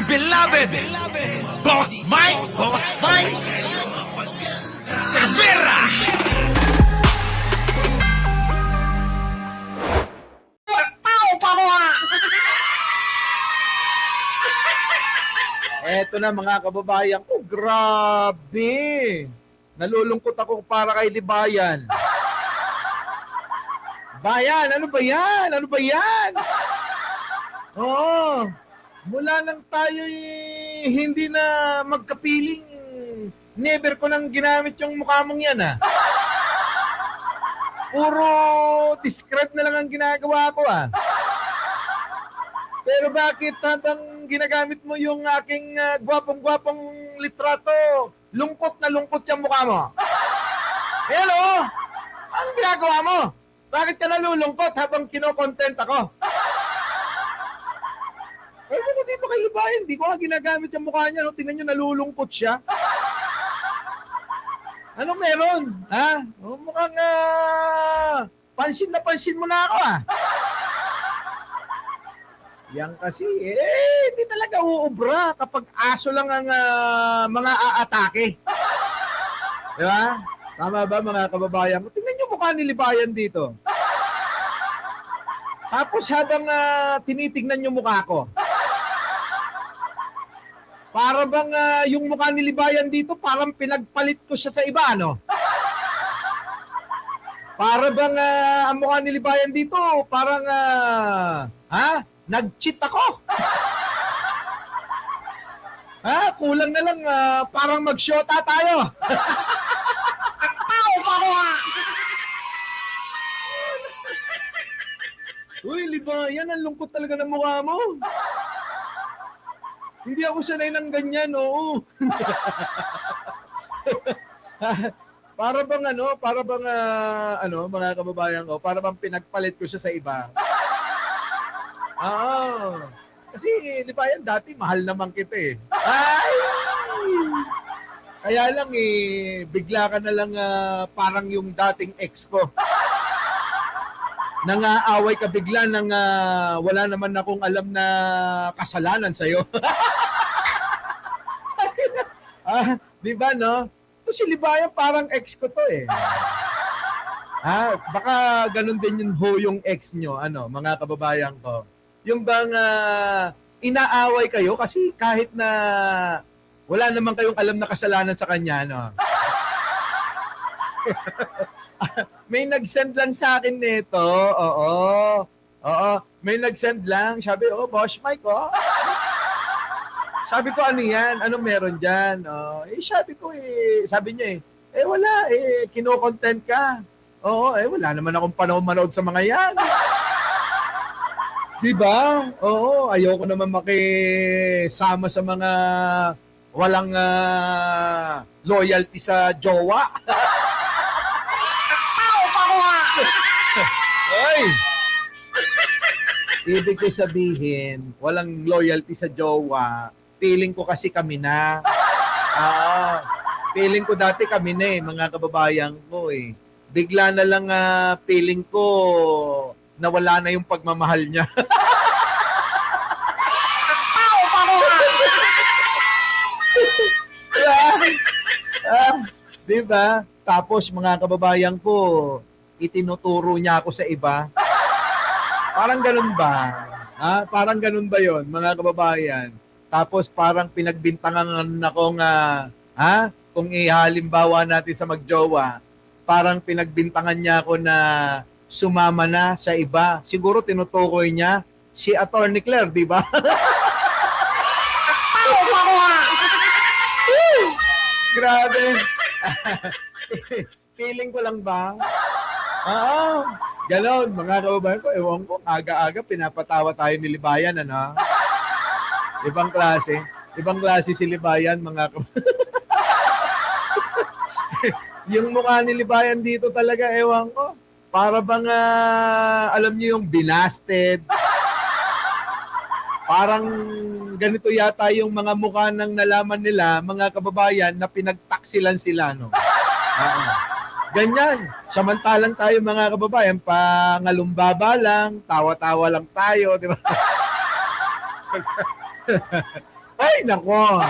dear beloved, Boss Mike Cervera. Eto na mga kababayan ko, grabe. Nalulungkot ako para kay Libayan. Bayan, ano ba yan? Ano ba yan? Oo. Mula nang tayo hindi na magkapiling, never ko nang ginamit yung mukha mong yan ah. Puro describe na lang ang ginagawa ko ah. Pero bakit habang ginagamit mo yung aking gwapong-gwapong litrato, lungkot na lungkot yung mukha mo? Hello? Anong ginagawa mo? Bakit ka nalulungkot habang kinokontent ako? Eh, ano dito kay Libayan? Hindi ko nga ginagamit yung mukha niya. No? Tingnan nyo, nalulungkot siya. Anong meron? Ha? Oh, mukhang pansin na pansin mo na ako ah. Yan kasi, hindi talaga uubra kapag aso lang ang mga aatake. Di ba? Tama ba mga kababayan? Tingnan nyo mukha ni Libayan dito. Tapos habang tinitignan nyo mukha ko, para bang yung mukha ni Libayan dito, parang pinagpalit ko siya sa iba, no? Para bang ang mukha ni Libayan dito, parang, nag-cheat ako. Kulang na lang, parang mag-shota tayo. Uy, Libayan, ang lungkot talaga ng mukha mo. Hindi ako sanay ng ganyan, oo. Para bang mga kababayan ko, para bang pinagpalit ko siya sa iba. Kasi, Libayan, dati mahal naman kita eh. Ay! Kaya lang bigla ka na lang parang yung dating ex ko. Nangaaway ka bigla nang wala naman akong alam na kasalanan sa'yo. Di ba, no? Ito si Libayan, parang ex ko to eh. Baka ganun din yung ex nyo, mga kababayan ko. Yung bang inaaway kayo kasi kahit na wala naman kayong alam na kasalanan sa kanya, no? May nag-send lang sa akin nito. Oo. May nag-send lang. Sabi, Boss Mike, Sabi ko, ano yan? Anong meron dyan? Sabi niya wala, kino-content ka. Oo, wala naman akong panahon manood sa mga yan. Diba? Oo, ayoko naman makisama sa mga walang loyalty sa jowa. Ay! Ibig ko sabihin, walang loyalty sa jowa. Feeling ko kasi kami na. Feeling ko dati kami na mga kababayan ko eh. Bigla na lang feeling ko nawala na yung pagmamahal niya. Diba? Tapos mga kababayan ko, itinuturo niya ako sa iba. Parang ganun ba? Parang ganun ba yon mga kababayan? Tapos parang pinagbintangan akong, kung ihalimbawa natin sa magjowa, parang pinagbintangan niya ako na sumama na sa iba. Siguro tinutukoy niya si Attorney Claire, di ba? Grabe. Feeling ko lang ba? Ganon, mga kababayan ko, ewan ko, aga-aga pinapatawa tayo ni Libayan, Ibang klase si Libayan, mga kababayan. Yung mukha ni Libayan dito talaga, ewan ko, para bang, alam niyo yung binasted. Parang ganito yata yung mga mukha ng nalaman nila, mga kababayan, na pinagtaksilan sila, no? Ganyan. Samantalang tayo mga kababayan, pangalumbaba lang, tawa-tawa lang tayo, di ba? Ay, nako.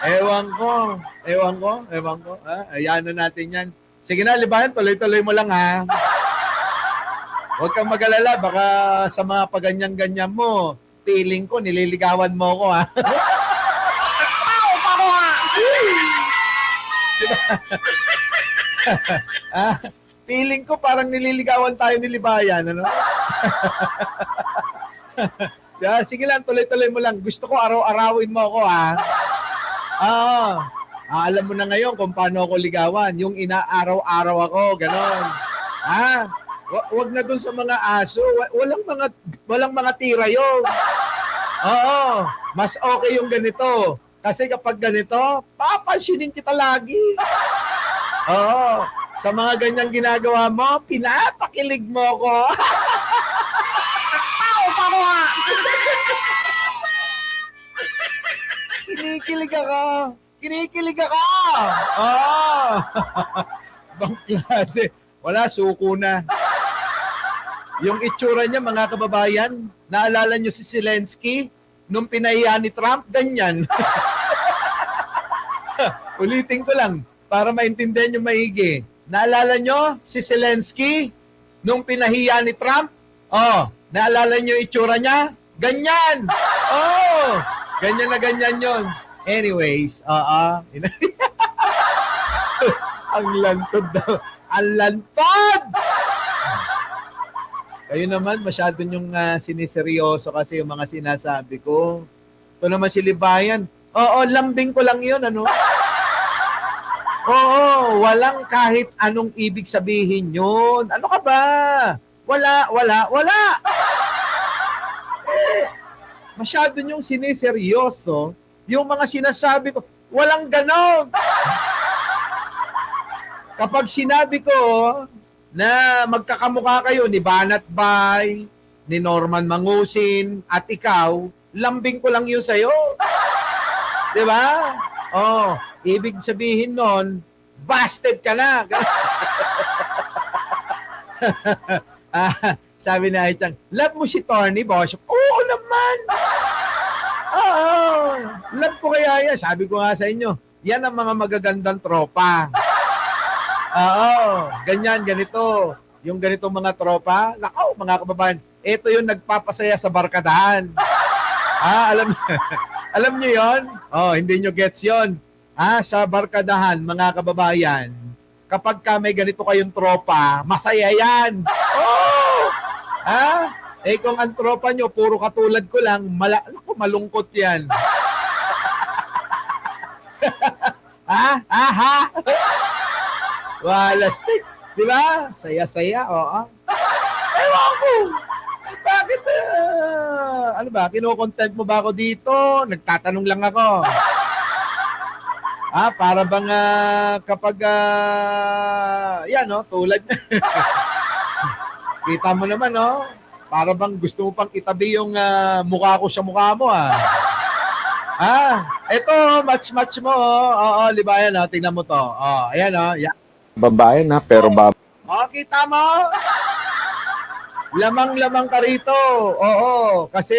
Ewan ko. Ayan na natin yan. Sige na, Libayan, tuloy-tuloy mo lang ha. Huwag kang mag-alala, baka sa mga paganyan-ganyan mo, feeling ko, nililigawan mo ko ha. Feeling ko parang nililigawan tayo ni Libayan, ano? Yeah, sige lang, tuloy-tuloy mo lang. Gusto ko araw-arawin mo ako, ha? Alam mo na ngayon kung paano ako ligawan. Yung inaaraw-araw ako, ganon. Wag na dun sa mga aso. Walang mga tira yun. Oo, mas okay yung ganito. Kasi kapag ganito, papansinin kita lagi. Oo, sa mga ganyang ginagawa mo, pinapakilig mo ko. Kinikilig ako. Oo. Bang klase. Wala, suko na. Yung itsura niya, mga kababayan, naalala niyo si Zelensky nung pinahiya ni Trump? Ganyan. Ulitin ko lang para maintindihan niyo maigi. Naalala niyo si Zelensky nung pinahiya ni Trump? Oh, naalala niyo itsura niya? Ganyan. Oh, ganyan na ganyan yon. Anyways, ang lantod daw. Ang lantod! Kayo naman, masyado yung siniseryoso kasi yung mga sinasabi ko. Ito naman si Libayan. Oo, lambing ko lang yun, ano? Oo, walang kahit anong ibig sabihin yun. Ano ka ba? Wala. Masyado yung siniseryoso. Yung mga sinasabi ko, walang ganon. Kapag sinabi ko na magkakamukha kayo ni Banat Bay, ni Norman Mangusin, at ikaw, lambing ko lang yun sa'yo. Diba? Oh, ibig sabihin nun, busted ka na. Sabi na Aichang, love mo si Tony Bosch? Oo naman. Love ko kaya yan. Sabi ko nga sa inyo, yan ang mga magagandang tropa. Ganyan, ganito. Yung ganitong mga tropa, nakaw, mga kababayan, ito yung nagpapasaya sa barkadahan. Alam niyo yon? Hindi niyo gets yon. Sa barkadahan, mga kababayan, kapag may ganito kayong tropa, masaya yan. Kung ang tropa nyo, puro katulad ko lang, malungkot yan. Walastik. Diba? Saya-saya, oo. Ewan ko. Bakit? Ano ba? Kino-content mo ba ako dito? Nagtatanong lang ako. Para bang kapag yan, no? Tulad. Kita mo naman, no? Para bang gusto mo pang itabi yung mukha ko sa mukha mo, Ito, match mo, Libayan, tingnan mo to. Ayan, yan. Babae na, pero Kita mo? Lamang-lamang ka rito. Oo, kasi,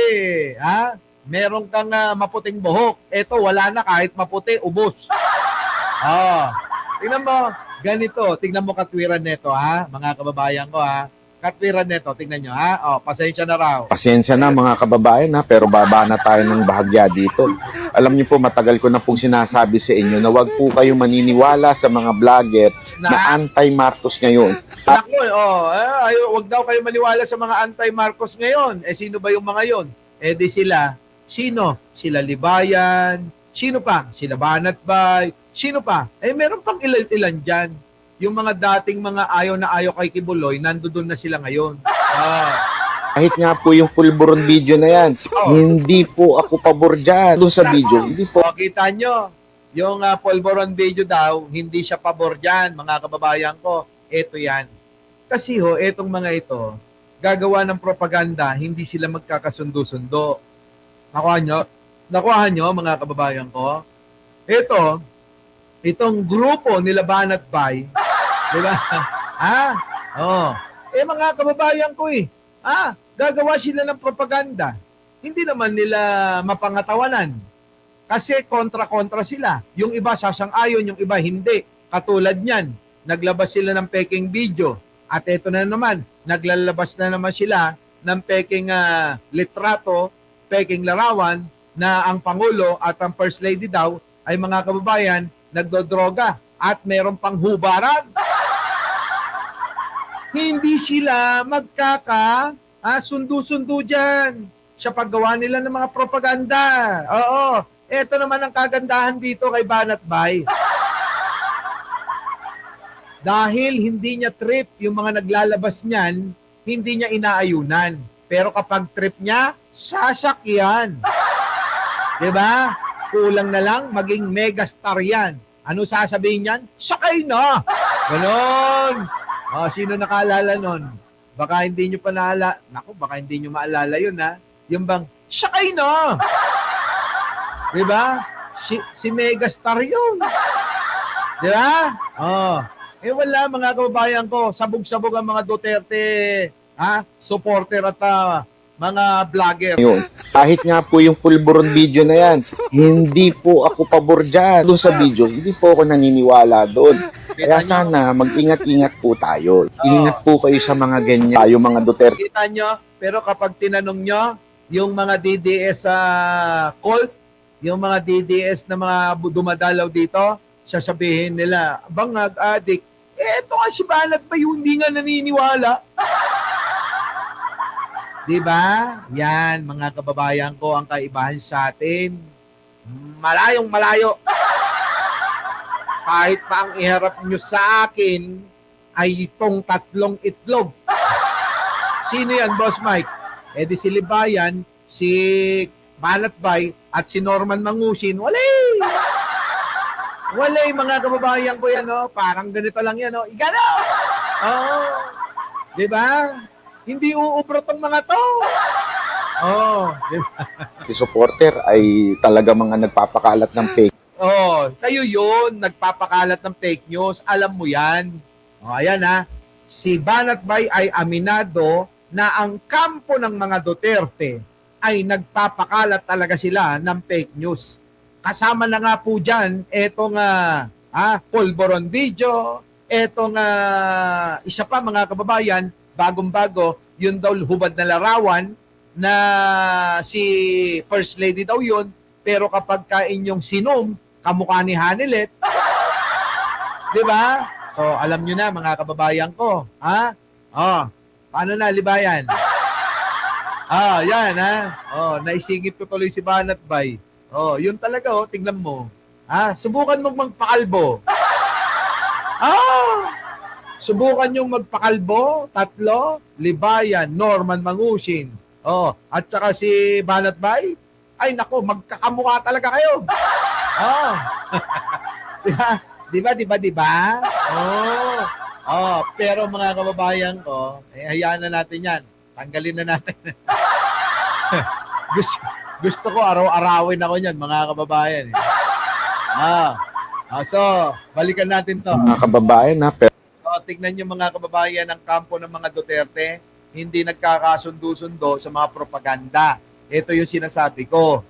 meron kang maputing buhok. Ito, wala na, kahit maputi, ubos. Tingnan mo, ganito, tingnan mo katwiran nito, mga kababayan ko, Katwiran neto, tingnan nyo, pasensya na raw. pasensya na mga kababayan na, pero baba na tayo ng bahagya dito. Alam niyo po, matagal ko na pong sinasabi sa inyo na wag po kayo maniniwala sa mga vlogger na anti-Marcos ngayon. Naku, wag daw kayo maniwala sa mga anti-Marcos ngayon. Sino ba yung mga yon? Di sila. Sino? Sila Libayan. Sino pa? Sila Banat Bay. Sino pa? Meron pang ilan dyan. Yung mga dating mga ayaw na ayaw kay Kibuloy, nandoon na sila ngayon. Kahit nga po yung pulburon video na yan, hindi po ako pabor dyan. Doon sa video, hindi po. Kita nyo, yung pulburon video daw, hindi siya pabor dyan, mga kababayan ko. Ito yan. Kasi etong mga ito, gagawa ng propaganda, hindi sila magkakasundo-sundo. Nakuha nyo, mga kababayan ko. Itong grupo nila Banat Bay, diba? Mga kababayan ko gagawa sila ng propaganda. Hindi naman nila mapangatawanan. Kasi kontra-kontra sila. Yung iba sasang-ayon, yung iba hindi. Katulad niyan, naglabas sila ng peking video. At ito na naman, naglalabas na naman sila ng peking litrato, peking larawan na ang Pangulo at ang First Lady daw ay mga kababayan nagdodroga at meron pang hubaran. Hindi sila sundo-sundo dyan sa paggawa nila ng mga propaganda. Oo, ito naman ang kagandahan dito kay Banat Bay. Dahil hindi niya trip yung mga naglalabas niyan, hindi niya inaayunan. Pero kapag trip niya, sasakyan. Diba? Kulang na lang maging megastar yan. Ano sasabihin niyan? Sakay na! Ganon! Sino nakaalala nun? Baka hindi nyo pa naalala. Naku, baka hindi nyo maalala yun, ha? Yung bang, sakay na! Diba? Si megastar yun. Diba? Wala mga kababayan ko, sabog-sabog ang mga Duterte, supporter at mga vlogger. Yun. Kahit nga po yung pulburon video na yan, hindi po ako pabor dyan. Doon sa video, hindi po ako naniniwala doon. Kaya sana mag-ingat-ingat po tayo. Ingat po kayo sa mga ganyan. Tayo mga Duterte. Kita nyo, pero kapag tinanong nyo, yung mga DDS cult, yung mga DDS na mga dumadalaw dito, sasabihin nila, bangag adik, eto nga si Banat pa yung hindi nga naniniwala. Diba? Yan, mga kababayan ko, ang kaibahan sa atin. Malayong malayo. Kahit pa ang iharap nyo sa akin ay itong 3 itlog. Sino yan, Boss Mike? Di si Libayan, si Banat Bay, at si Norman Mangusin. Walay mga kababayan ko yan, parang ganito lang yan, igano! Diba? Hindi uubro tong mga to. Diba? Si supporter ay talaga mga nagpapakalat ng fake. Kayo yun, nagpapakalat ng fake news. Alam mo yan. Ayan si Banat Bay ay aminado na ang kampo ng mga Duterte ay nagpapakalat talaga sila ng fake news. Kasama na nga po dyan, etong pulburon video, etong isa pa mga kababayan, bagong-bago, yun daw hubad na larawan na si First Lady daw yun, pero kapag kain yung sinom, kamukha ni Hanilet. Di ba? So, alam nyo na mga kababayan ko. Paano na, Libayan? Yan naisingit ko tuloy si Banat Bay. Yun talaga, tingnan mo. Subukan mong magpakalbo. Subukan yung magpakalbo, 3, Libayan, Norman Mangusin. At saka si Banat Bay, ay nako, magkakamukha talaga kayo. Diba? Pero mga kababayan ko, hayaan na natin yan. Tanggalin na natin. Gusto ko araw-arawin ako niyan, mga kababayan. So, balikan natin to. Mga kababayan pero Tignan nyo mga kababayan, ang kampo ng mga Duterte, hindi nagkakasundo-sundo sa mga propaganda. Ito yung sinasabi ko.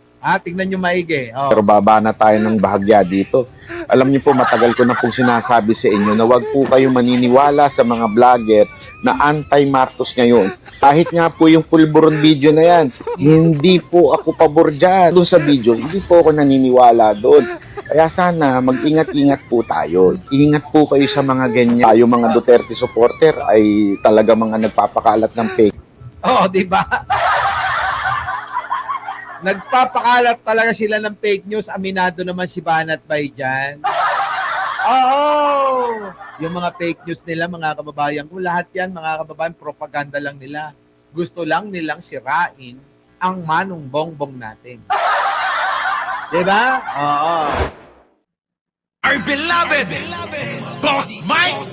Tignan nyo maigi. pero baba na tayo ng bahagya dito. Alam niyo po, matagal ko na pong sinasabi sa inyo na wag po kayo maniniwala sa mga vlogger na anti-Marcos ngayon. Kahit nga po yung pulburon video na yan, hindi po ako pabor dyan. Doon sa video, hindi po ako naniniwala doon. Kaya sana mag-ingat-ingat po tayo. Ingat po kayo sa mga ganyan. Tayo mga Duterte supporter ay talaga mga nagpapakalat ng fake. Di ba? Nagpapakalat talaga sila ng fake news. Aminado naman si Banat Bay dyan. Yung mga fake news nila, mga kababayan ko, lahat yan, mga kababayan, propaganda lang nila. Gusto lang nilang sirain ang manong bongbong natin. Diba? Our beloved Boss Mike,